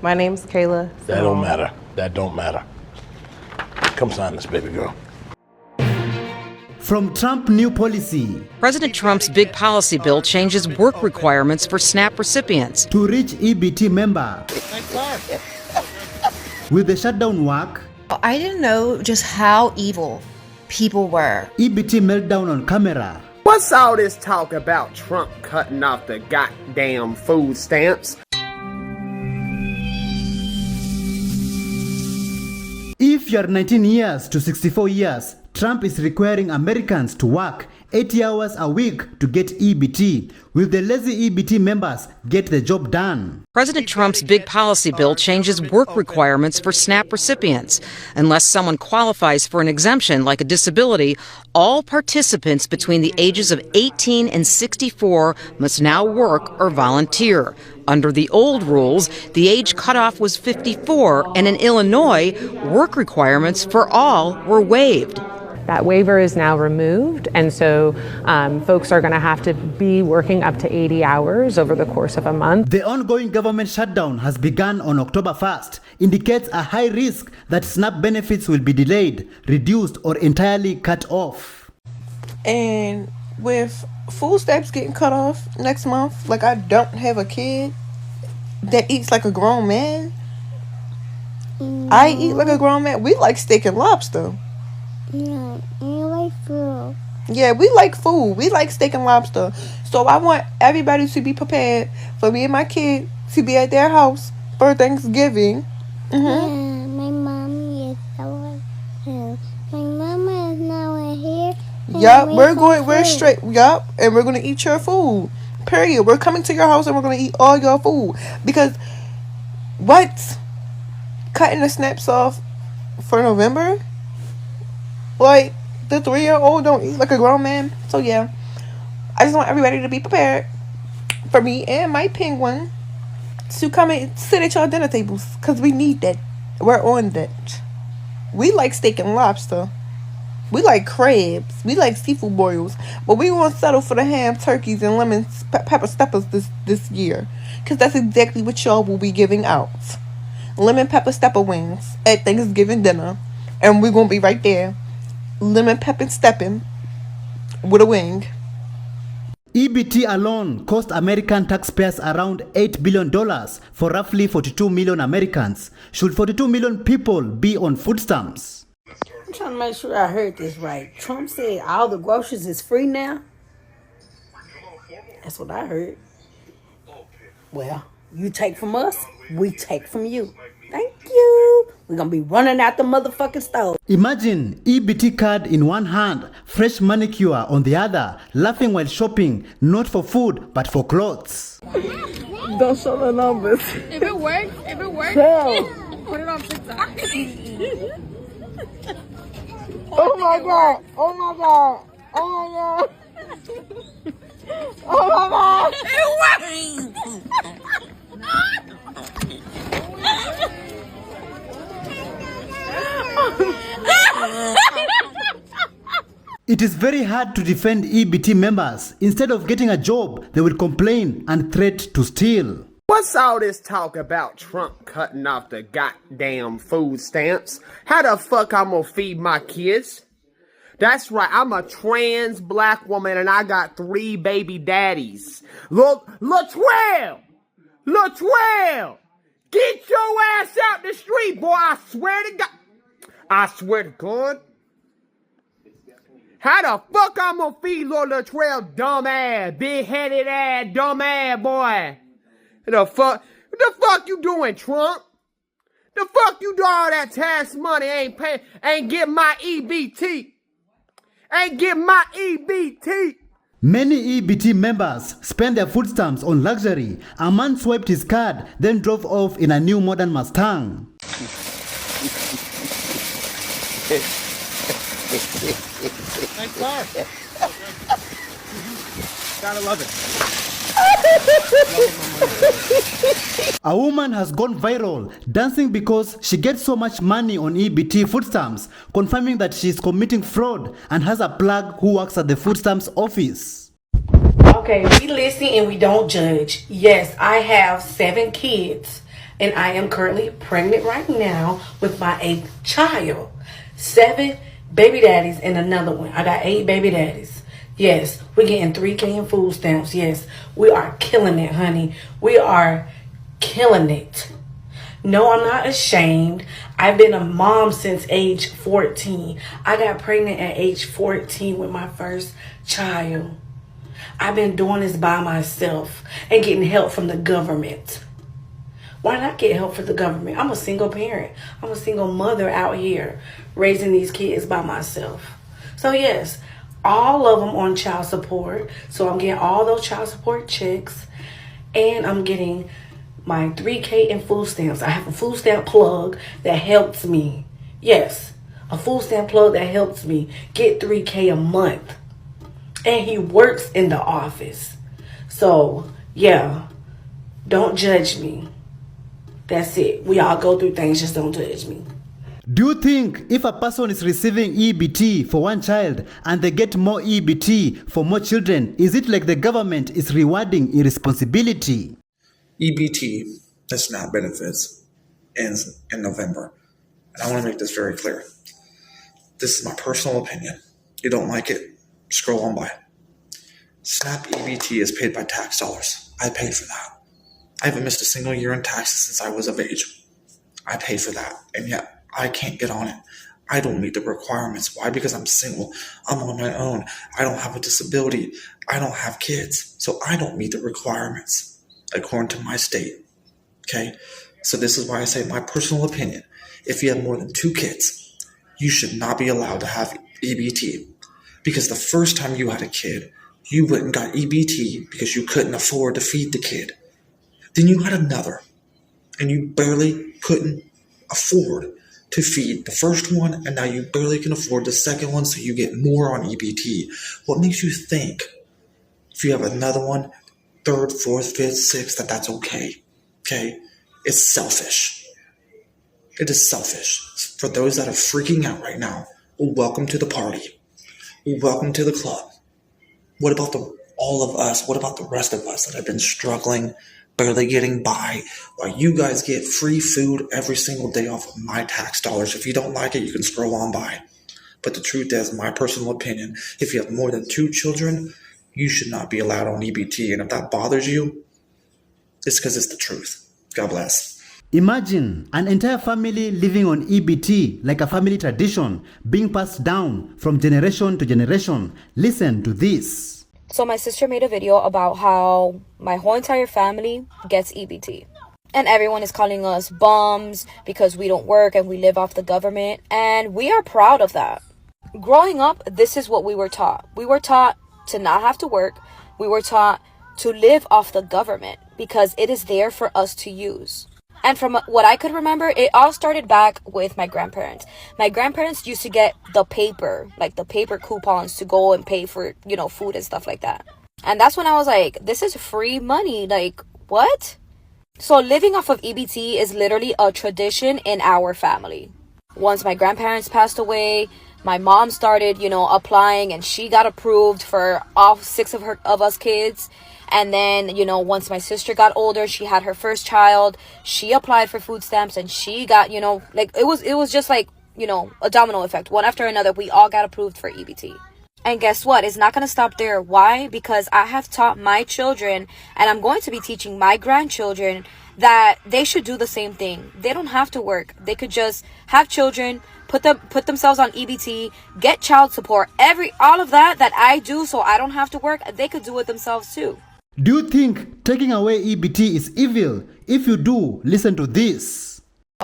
My name's Kayla. That don't matter. That don't matter. Come sign this, baby girl. From Trump new policy President Trump's big policy bill changes work requirements for SNAP recipients. to reach EBT member. Will the shutdown work? I didn't know just how evil people were. EBT meltdown on camera. What's all this talk about Trump cutting off the goddamn food stamps? If you're 19 years to 64 years, Trump is requiring Americans to work 80 hours a week to get EBT. Will the lazy EBT members get the job done? President Trump's big policy bill changes work requirements for SNAP recipients. Unless someone qualifies for an exemption like a disability, all participants between the ages of 18 and 64 must now work or volunteer. Under the old rules, the age cutoff was 54, and in Illinois, work requirements for all were waived. That waiver is now removed, and so folks are going to have to be working up to 80 hours over the course of a month. The ongoing government shutdown has begun on October 1st, indicates a high risk that SNAP benefits will be delayed, reduced, or entirely cut off. And with food stamps getting cut off next month, like I don't have a kid that eats like a grown man. I eat like a grown man. We like steak and lobster. Yeah, you like food. Yeah, we like food. We like steak and lobster. So I want everybody to be prepared for me and my kid to be at their house for Thanksgiving. Yeah, my mommy is so here. My mama is now here. Yup, we're straight. Yup, and we're gonna eat your food. Period. We're coming to your house and we're gonna eat all your food. Because what? Cutting the snaps off for November? Like, the 3-year-old don't eat like a grown man. So yeah, I just want everybody to be prepared for me and my penguin to come and sit at your dinner tables, because we need that. We're on that. We like steak and lobster. We like crabs. We like seafood boils. But we won't settle for the ham, turkeys, and lemon pepper steppers this year, because that's exactly what y'all will be giving out. Lemon pepper stepper wings at Thanksgiving dinner. And we're going to be right there. Lemon pepper stepping with a wing. EBT alone cost American taxpayers around $8 billion for roughly 42 million Americans. Should 42 million people be on food stamps? I'm trying to make sure I heard this right. Trump said all the groceries is free now? That's what I heard. Well, you take from us, we take from you. Thank you. We're going to be running out the motherfucking stove. Imagine EBT card in one hand, fresh manicure on the other, laughing while shopping, not for food, but for clothes. Don't show the numbers. If it works, Hell. put it on TikTok. Oh my god. Oh my god. Oh my god. Oh my god. It works. It is very hard to defend EBT members. Instead of getting a job, they will complain and threat to steal. What's all this talk about Trump cutting off the goddamn food stamps? How the fuck I'm gonna feed my kids? That's right, I'm a trans black woman and I got 3 baby daddies. Latrell! Get your ass out the street, boy, I swear to God. I swear to God. How the fuck I'm gonna feed Lord Latrell, dumb ass, big-headed ass, dumb ass, boy? What the fuck you doing, Trump? The fuck you do all that tax money, ain't get my EBT. Ain't get my EBT. Many EBT members spend their food stamps on luxury. A man swiped his card, then drove off in a new modern Mustang. Nice car. Gotta love it. A woman has gone viral dancing because she gets so much money on EBT food stamps, confirming that she is committing fraud and has a plug who works at the food stamps office. Okay, we listen and we don't judge. Yes, I have 7 kids. And I am currently pregnant right now with my 8th child. 7 baby daddies and another one. I got 8 baby daddies. Yes, we're getting $3K in food stamps. Yes, we are killing it, honey. We are killing it. No, I'm not ashamed. I've been a mom since age 14. I got pregnant at age 14 with my first child. I've been doing this by myself and getting help from the government. Why not get help from the government? I'm a single parent. I'm a single mother out here raising these kids by myself. So yes, all of them on child support. So I'm getting all those child support checks, and I'm getting my 3K in food stamps. I have a food stamp plug that helps me. Yes, a food stamp plug that helps me get 3K a month. And he works in the office. So, yeah, don't judge me. That's it. We all go through things, just don't judge me. Do you think if a person is receiving EBT for one child and they get more EBT for more children, is it like the government is rewarding irresponsibility? EBT, the SNAP benefits, ends in November. And I want to make this very clear. This is my personal opinion. You don't like it, scroll on by. SNAP EBT is paid by tax dollars. I paid for that. I haven't missed a single year in taxes since I was of age. I paid for that, and yet I can't get on it. I don't meet the requirements. Why? Because I'm single. I'm on my own. I don't have a disability. I don't have kids. So I don't meet the requirements according to my state. Okay? So this is why I say my personal opinion. If you have more than 2 kids, you should not be allowed to have EBT. Because the first time you had a kid, you went and got EBT because you couldn't afford to feed the kid. Then you had another, and you barely couldn't afford to feed the first one, and now you barely can afford the second one, so you get more on EBT. What makes you think if you have another one, 3rd, 4th, 5th, 6th, that that's okay? Okay? It's selfish. It is selfish. For those that are freaking out right now, well, welcome to the party. Well, welcome to the club. What about all of us? What about the rest of us that have been struggling, barely getting by, while you guys get free food every single day off of my tax dollars? If you don't like it, you can scroll on by. But the truth is, my personal opinion, if you have more than 2 children, you should not be allowed on EBT. And if that bothers you, it's because it's the truth. God bless. Imagine an entire family living on EBT like a family tradition being passed down from generation to generation. Listen to this. So my sister made a video about how my whole entire family gets EBT. And everyone is calling us bums because we don't work and we live off the government. And we are proud of that. Growing up, this is what we were taught. We were taught to not have to work. We were taught to live off the government because it is there for us to use. And from what I could remember, it all started back with my grandparents. My grandparents used to get the paper, like the paper coupons to go and pay for, food and stuff like that. And that's when I was like, this is free money. Like, what? So living off of EBT is literally a tradition in our family. Once my grandparents passed away, my mom started, applying, and she got approved for all 6 of us kids. And then, once my sister got older, she had her first child, she applied for food stamps, and she got, it was just like, a domino effect. One after another, we all got approved for EBT. And guess what? It's not going to stop there. Why? Because I have taught my children, and I'm going to be teaching my grandchildren, that they should do the same thing. They don't have to work. They could just have children, put themselves on EBT, get child support, all of that I do so I don't have to work, they could do it themselves too. Do you think taking away EBT is evil? If you do, listen to this.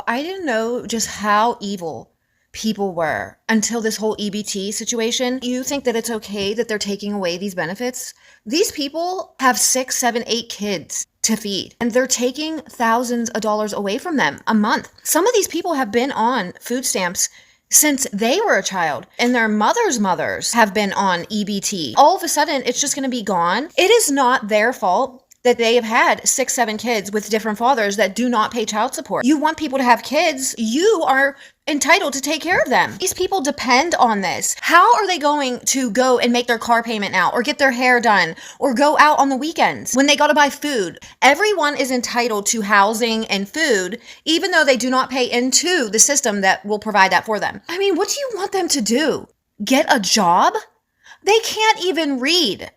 I didn't know just how evil people were until this whole EBT situation. You think that it's okay that they're taking away these benefits? These people have 6, 7, 8 kids to feed, and they're taking thousands of dollars away from them a month. Some of these people have been on food stamps since they were a child, and their mothers have been on EBT. All of a sudden, it's just going to be gone. It is not their fault. that they have had 6, 7 kids with different fathers that do not pay child support. You want people to have kids, you are entitled to take care of them. These people depend on this. How are they going to go and make their car payment now, or get their hair done, or go out on the weekends when they got to buy food? Everyone is entitled to housing and food, even though they do not pay into the system that will provide that for them. I mean, what do you want them to do? Get a job? They can't even read.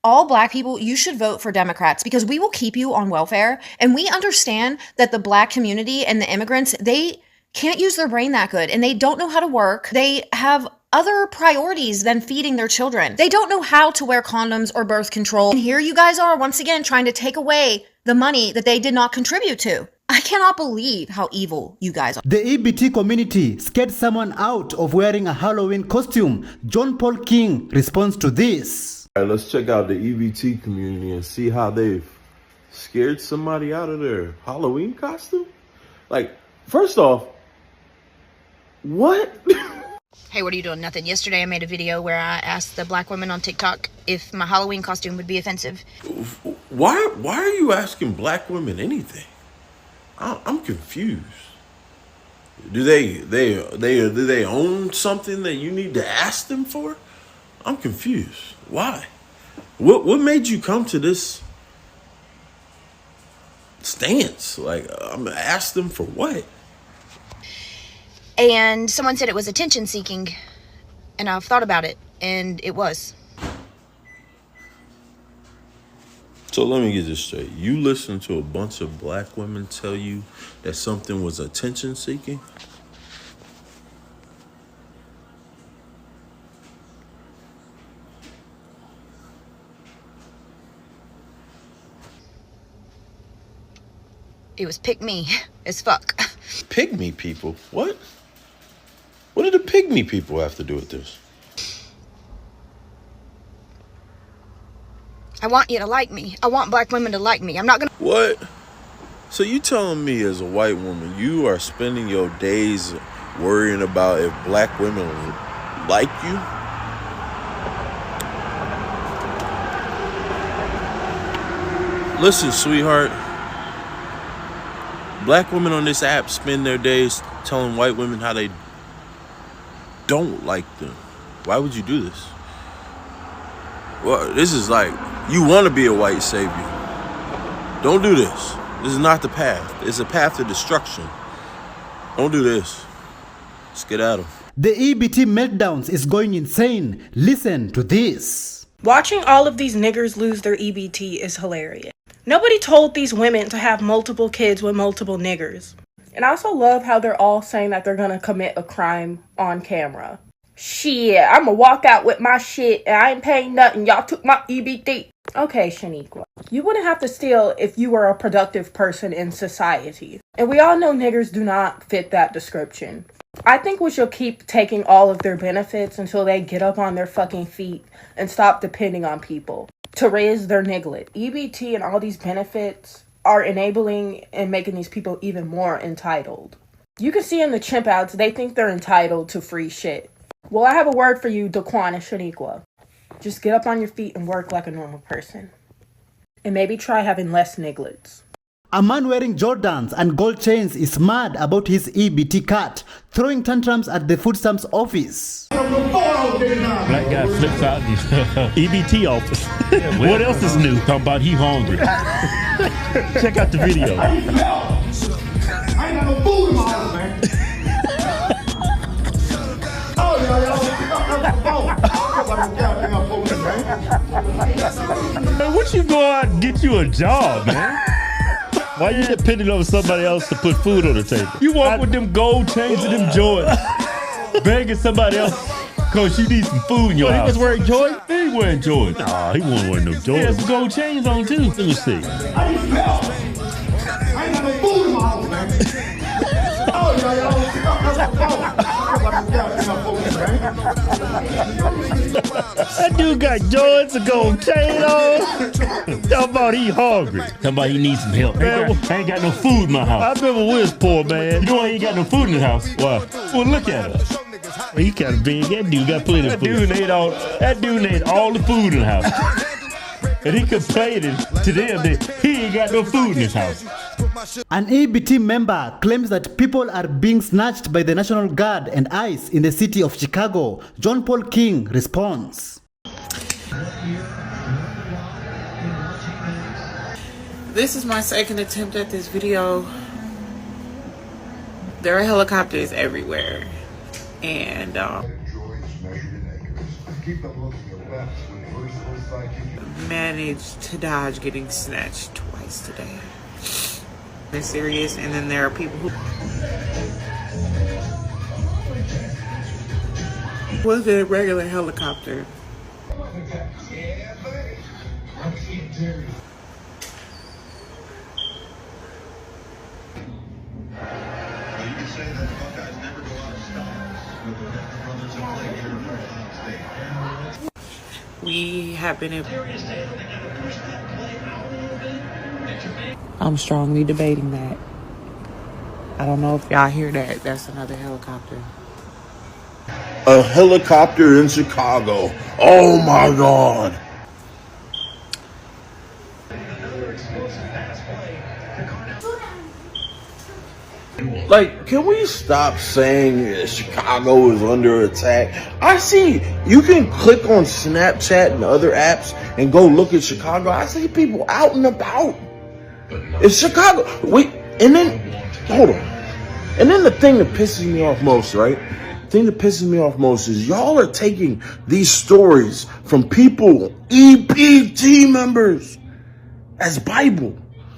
All Black people, you should vote for Democrats because we will keep you on welfare. And we understand that the Black community and the immigrants, they can't use their brain that good and they don't know how to work. They have other priorities than feeding their children. They don't know how to wear condoms or birth control. And here you guys are once again trying to take away the money that they did not contribute to. I cannot believe how evil you guys are. The EBT community scared someone out of wearing a Halloween costume. John Paul King responds to this. All right, let's check out the EBT community and see how they've scared somebody out of their Halloween costume. Like, first off, what? Hey, what are you doing? Nothing. Yesterday I made a video where I asked the Black women on TikTok if my Halloween costume would be offensive. Why are you asking Black women anything? I'm confused. Do they own something that you need to ask them for? I'm confused. Why? What made you come to this stance? Like, I'm gonna ask them for what? And someone said it was attention seeking, and I've thought about it, and it was. So let me get this straight. You listened to a bunch of Black women tell you that something was attention seeking? It was pick me as fuck. Pygmy people? What? What did the pygmy people have to do with this? I want you to like me. I want Black women to like me. I'm not gonna... What? So you telling me as a white woman, you are spending your days worrying about if Black women like you? Listen, sweetheart. Black women on this app spend their days telling white women how they don't like them. Why would you do this? Well, this is like, you want to be a white savior. Don't do this. This is not the path. It's a path to destruction. Don't do this. Let's get at them. The EBT meltdowns is going insane. Listen to this. Watching all of these niggers lose their EBT is hilarious. Nobody told these women to have multiple kids with multiple niggers. And I also love how they're all saying that they're gonna commit a crime on camera. Shit, I'ma walk out with my shit and I ain't paying nothing. Y'all took my EBT. Okay, Shaniqua. You wouldn't have to steal if you were a productive person in society. And we all know niggers do not fit that description. I think we should keep taking all of their benefits until they get up on their fucking feet and stop depending on people to raise their niglet. EBT and all these benefits are enabling and making these people even more entitled. You can see in the chimp outs, they think they're entitled to free shit. Well, I have a word for you, Daquan and Shaniqua. Just get up on your feet and work like a normal person. And maybe try having less niglets. A man wearing Jordans and gold chains is mad about his EBT cut, throwing tantrums at the food stamps office. Black guy flips out the EBT office. What else is new? Talking about he hungry. Check out the video. I ain't got no food in my house, man. Man, what you go out and get you a job, man? Why you depending on somebody else to put food on the table? You walk with them gold chains and them Jordans, begging somebody else because you need some food in your house. He was wearing Jordans? He ain't wearing Jordans. Nah, he wasn't wearing no Jordans. He had some gold chains on too. Let me see. I ain't got no food in my house, man. That dude got Jordans and gold chain on. Talking about he hungry. Talking about he needs some help. Man, I ain't got no food in my house. I remember we was poor, man. You know why he ain't got no food in his house? Why? Well, look at him. Well, he kind of big. That dude got plenty of food. That dude ate all the food in the house. and he complaining to them that he ain't got no food in his house. An EBT member claims that people are being snatched by the National Guard and ICE in the city of Chicago. John Paul King responds. This is my second attempt at this video. There are helicopters everywhere, and managed to dodge getting snatched twice today. They're serious, and then there are people who was a regular helicopter. We have been I'm strongly debating that. I don't know if y'all hear that. That's another helicopter. A helicopter in Chicago. Oh my God. Like, can we stop saying that Chicago is under attack? I see you can click on Snapchat and other apps and go look at Chicago. I see people out and about. It's Chicago. And then, hold on. And then the thing that pisses me off most, right? The thing that pisses me off most is y'all are taking these stories from people, EBT members, as Bible.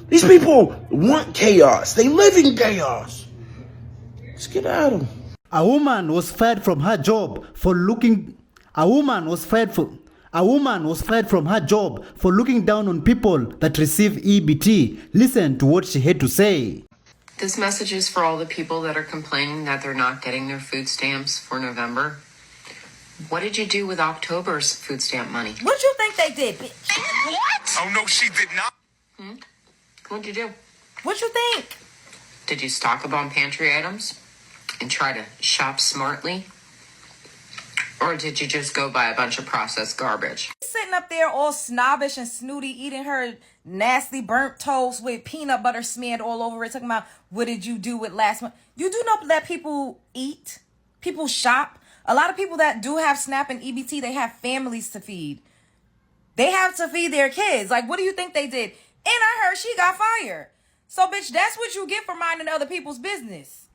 These people want chaos. They live in chaos. Let's get at them. A woman was fired from her job for looking. A woman was fired from her job for looking down on people that receive EBT. Listen to what she had to say. This message is for all the people that are complaining that they're not getting their food stamps for November. What did you do with October's food stamp money? What you think they did? What? Oh, no, she did not. What'd you do? What you think? Did you stock up on pantry items and try to shop smartly? Or did you just go buy a bunch of processed garbage? Sitting up there all snobbish and snooty, eating her nasty burnt toast with peanut butter smeared all over it, talking about what did you do with last month. You do know that people eat, people shop. A lot of people that do have SNAP and EBT, they have families to feed. They have to feed their kids. Like, what do you think they did? And I heard she got fired. So, bitch, that's what you get for minding other people's business.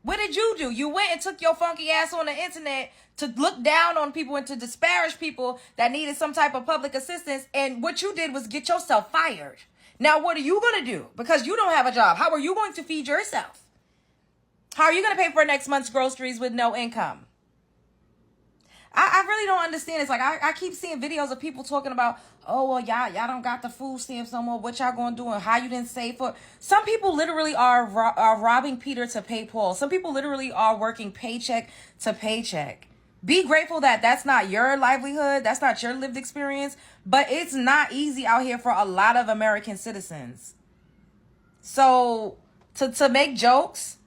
What did you do? You went and took your funky ass on the internet to look down on people and to disparage people that needed some type of public assistance. And what you did was get yourself fired. Now, what are you going to do? Because you don't have a job. How are you going to feed yourself? How are you going to pay for next month's groceries with no income? I really don't understand. It's like I keep seeing videos of people talking about, oh, well, y'all don't got the food stamps no more. What y'all going to do and how you didn't save for. Some people literally are robbing Peter to pay Paul. Some people literally are working paycheck to paycheck. Be grateful that that's not your livelihood. That's not your lived experience. But it's not easy out here for a lot of American citizens. So to make jokes,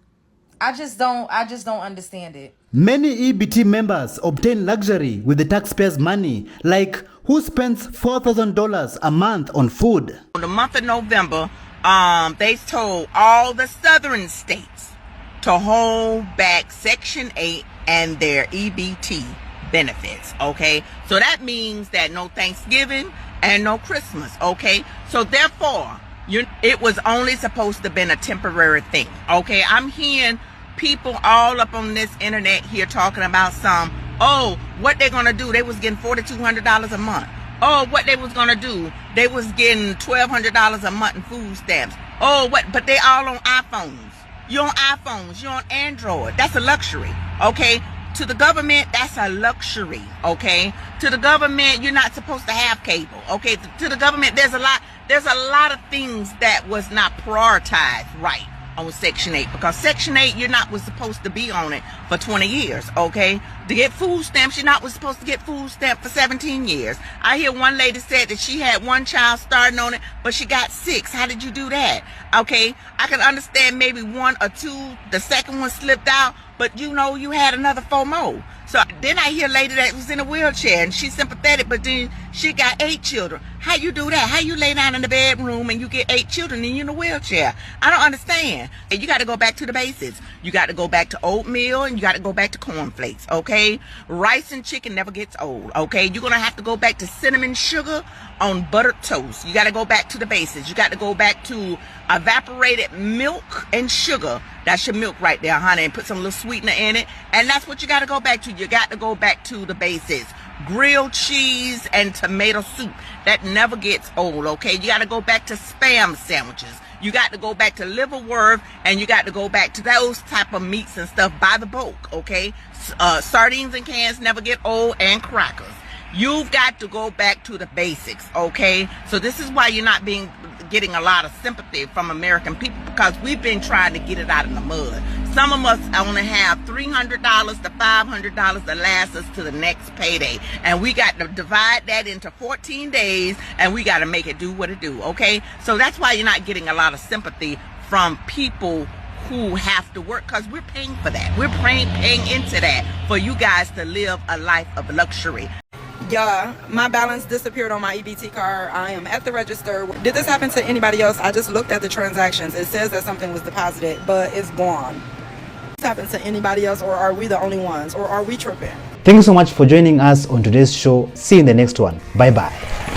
I just don't understand it. Many EBT members obtain luxury with the taxpayers' money, like who spends $4,000 a month on food. In the month of November, they told all the southern states to hold back Section 8 and their EBT benefits, okay? So that means that no Thanksgiving and no Christmas, okay? So therefore, it was only supposed to have been a temporary thing, okay? I'm hearing people all up on this internet here talking about what they're gonna do. They was getting $4,200 a month. Oh, what they was gonna do. They was getting $1,200 a month in food stamps. But they all on iPhones. You're on iPhones, you're on Android. That's a luxury, okay? To the government, that's a luxury, okay? To the government, you're not supposed to have cable, okay? To the government, there's a lot of things that was not prioritized right on Section 8, because Section 8, was supposed to be on it for 20 years, okay? To get food stamps, was supposed to get food stamps for 17 years. I hear one lady said that she had one child starting on it, but she got 6. How did you do that? Okay, I can understand maybe 1 or 2, the second one slipped out, but you know you had another 4 more. So then I hear a lady that was in a wheelchair and she's sympathetic, but then she got 8 children. How you do that? How you lay down in the bedroom and you get 8 children and you're in a wheelchair? I don't understand. And you got to go back to the basics. You got to go back to oatmeal and you got to go back to cornflakes, okay? Rice and chicken never gets old, okay? You're going to have to go back to cinnamon sugar on buttered toast. You got to go back to the basics. You got to go back to evaporated milk and sugar. That's your milk right there, honey, and put some little sweetener in it. And that's what you got to go back to. You got to go back to the basics. Grilled cheese and tomato soup. That never gets old, okay? You got to go back to Spam sandwiches. You got to go back to liverwurst, and you got to go back to those type of meats and stuff by the bulk, okay? Sardines and cans never get old, and crackers. You've got to go back to the basics, okay? So this is why you're not getting a lot of sympathy from American people, because we've been trying to get it out of the mud. Some of us only have $300 to $500 to last us to the next payday. And we got to divide that into 14 days, and we got to make it do what it do, okay? So that's why you're not getting a lot of sympathy from people who have to work, because we're paying for that. We're paying into that for you guys to live a life of luxury. Yeah, my balance disappeared on my EBT card. I am at the register. Did this happen to anybody else? I just looked at the transactions. It says that something was deposited, but it's gone. This happened to anybody else, or are we the only ones, or are we tripping? Thank you so much for joining us on today's show. See you in the next one. Bye bye.